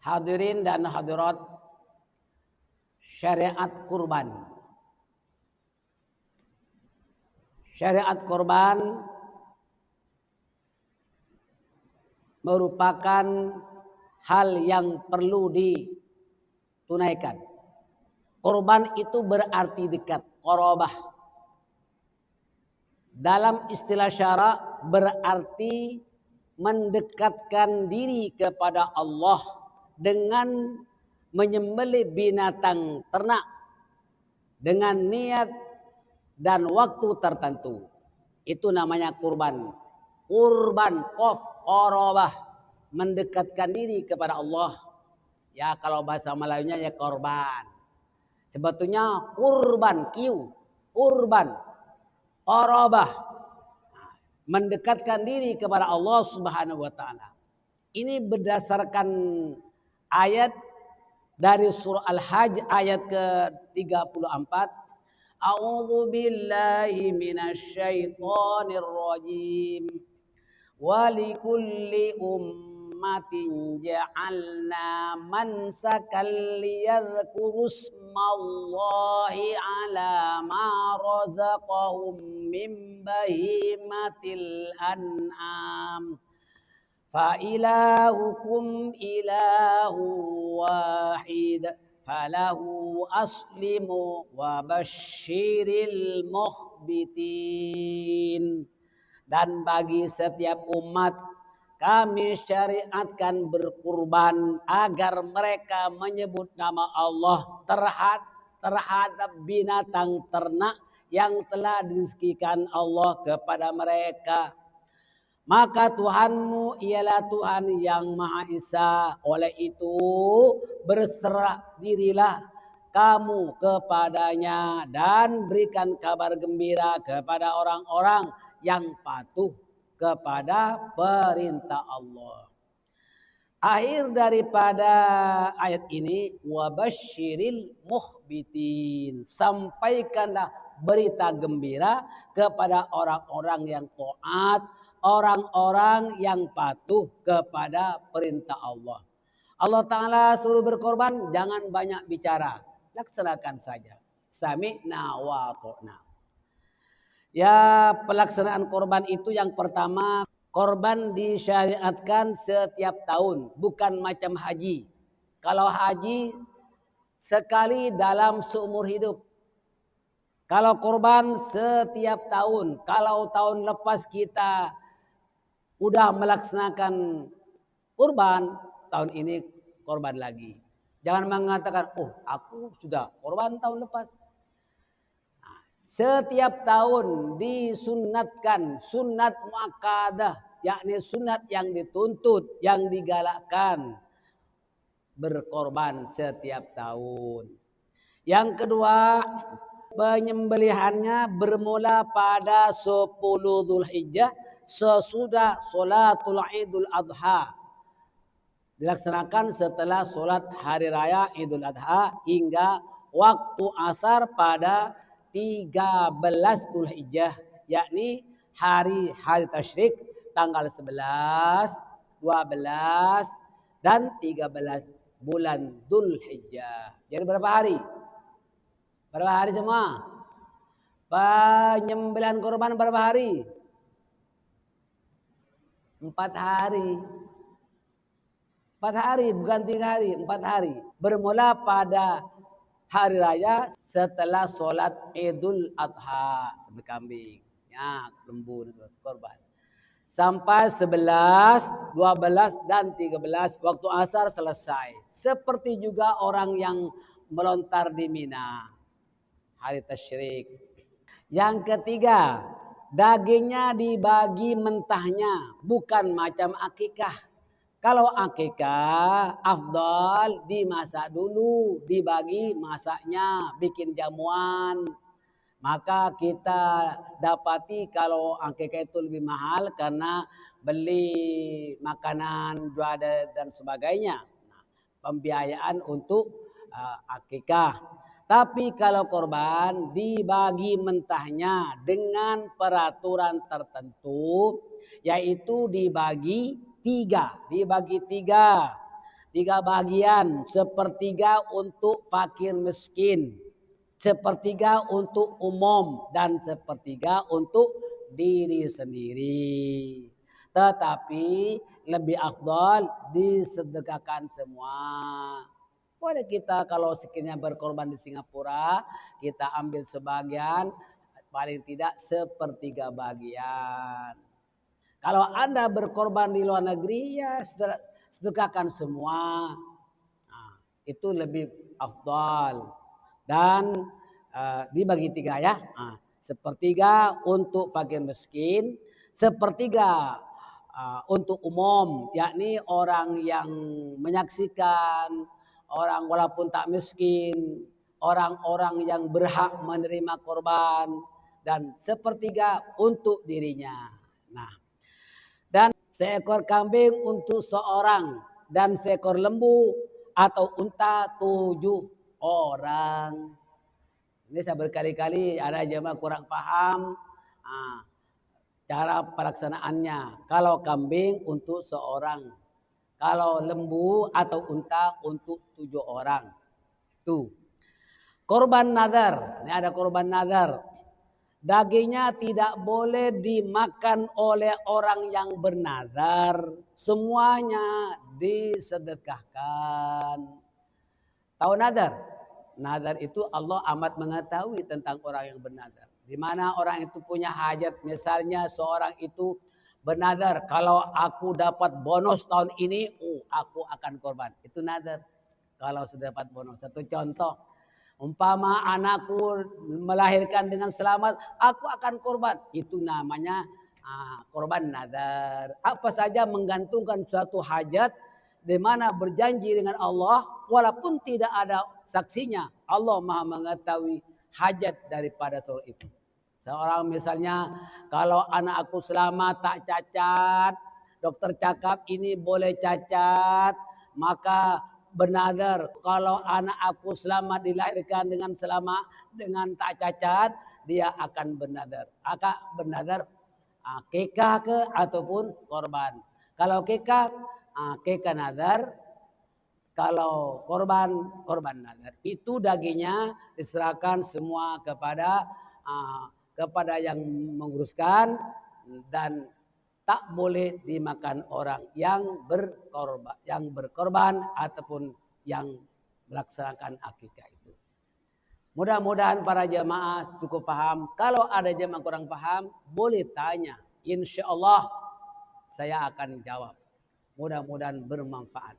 Hadirin dan hadirat, syariat kurban. Syariat kurban merupakan hal yang perlu ditunaikan. Kurban itu berarti dekat, qorobah. Dalam istilah syara berarti mendekatkan diri kepada Allah dengan menyembelih binatang ternak dengan niat dan waktu tertentu. Itu namanya kurban. Kurban, qorobah, mendekatkan diri kepada Allah. Ya, kalau bahasa Melayunya ya korban. Sebetulnya kurban, kurban, qorobah, mendekatkan diri kepada Allah Subhanahu wa taala. Ini berdasarkan ayat dari surah Al-Hajj ayat ke-34. A'udzu billahi minasy syaithanir rajim. Walikulli ummatin ja'alna mansakan liyadhkuru ismallahi ala ma razaqahum min bahimatil an'am. Fa ilahukum ilahu wahid falahu aslimu wa basyiril mukhbitin. Dan bagi setiap umat kami syariatkan berkurban agar mereka menyebut nama Allah terhadap binatang ternak yang telah dirizkikan Allah kepada mereka. Maka Tuhanmu ialah Tuhan yang Maha Esa. Oleh itu berserah dirilah kamu kepadanya dan berikan kabar gembira kepada orang-orang yang patuh kepada perintah Allah. Akhir daripada ayat ini, wabasyiril mukhbitin, sampaikanlah berita gembira kepada orang-orang yang taat, orang-orang yang patuh kepada perintah Allah. Allah Ta'ala suruh berkorban, jangan banyak bicara, laksanakan saja. Sami'na wa ata'na. Ya, pelaksanaan korban itu yang pertama, korban disyariatkan setiap tahun, bukan macam haji. Kalau haji sekali dalam seumur hidup. Kalau korban setiap tahun. Kalau tahun lepas kita udah melaksanakan korban, tahun ini korban lagi. Jangan mengatakan, oh aku sudah korban tahun lepas. Setiap tahun disunatkan sunat muakkadah, yakni sunat yang dituntut, yang digalakkan berkorban setiap tahun. Yang kedua, penyembelihannya bermula pada 10 Dzulhijjah sesudah sholatul Idul Adha. Dilaksanakan setelah sholat hari raya Idul Adha hingga waktu asar pada 13 Dzulhijjah, yakni hari tasyrik tanggal 11, 12 dan 13 bulan Dzulhijjah. Jadi berapa hari? Berapa hari semua? Penyembelihan korban berapa hari? 4 hari. 4 hari bukan 3 hari, 4 hari. Bermula pada hari raya setelah sholat Idul Adha, sembelih kambing, ya, lembu korban. Sampai 11, 12 dan 13 waktu asar selesai. Seperti juga orang yang melontar di Mina hari tasyrik. Yang ketiga, dagingnya dibagi mentahnya, bukan macam akikah. Kalau akikah afdal dimasak dulu, dibagi masaknya, bikin jamuan. Maka kita dapati kalau akikah itu lebih mahal karena beli makanan, juada dan sebagainya. Nah, pembiayaan untuk akikah. Tapi kalau korban dibagi mentahnya dengan peraturan tertentu, yaitu dibagi tiga. 3 bagian, sepertiga untuk fakir miskin, sepertiga untuk umum, dan sepertiga untuk diri sendiri. Tetapi lebih afdal disedekahkan semua. Boleh kita kalau sekiranya berkorban di Singapura, kita ambil sebagian, paling tidak sepertiga bagian. Kalau Anda berkorban di luar negeri, ya sedekahkan semua. Nah, itu lebih afdal. Dan dibagi 3 ya. Nah, sepertiga untuk fakir miskin, sepertiga untuk umum, yakni orang yang menyaksikan, orang walaupun tak miskin, orang-orang yang berhak menerima korban, dan sepertiga untuk dirinya. Nah, dan seekor kambing untuk seorang, dan seekor lembu atau unta 7 orang. Ini saya berkali-kali ada jemaah kurang paham cara pelaksanaannya. Kalau kambing untuk seorang, kalau lembu atau unta untuk 7 orang. Tuh. Korban nazar. Ini ada korban nazar. Dagingnya tidak boleh dimakan oleh orang yang bernazar. Semuanya disedekahkan. Tahu nazar? Nazar itu Allah amat mengetahui tentang orang yang bernazar. Di mana orang itu punya hajat. Misalnya seorang itu bernazar, kalau aku dapat bonus tahun ini, aku akan korban. Itu nazar. Kalau sudah dapat bonus. Satu contoh. Umpama anakku melahirkan dengan selamat, aku akan korban. Itu namanya korban nazar. Apa saja menggantungkan suatu hajat di mana berjanji dengan Allah walaupun tidak ada saksinya. Allah Maha mengetahui hajat daripada seorang itu. Seorang misalnya kalau anak aku selamat tak cacat, dokter cakap ini boleh cacat, maka bernazar kalau anak aku selamat dilahirkan dengan selamat dengan tak cacat, dia akan bernazar. Akan bernazar kekah ke ataupun korban. Kalau kekah kekah nazar, kalau korban nazar. Itu dagingnya diserahkan semua kepada yang menguruskan, dan tak boleh dimakan orang yang berkorban ataupun yang melaksanakan akikah itu. Mudah-mudahan para jemaah cukup paham. Kalau ada jemaah kurang paham, boleh tanya. Insya Allah saya akan jawab. Mudah-mudahan bermanfaat.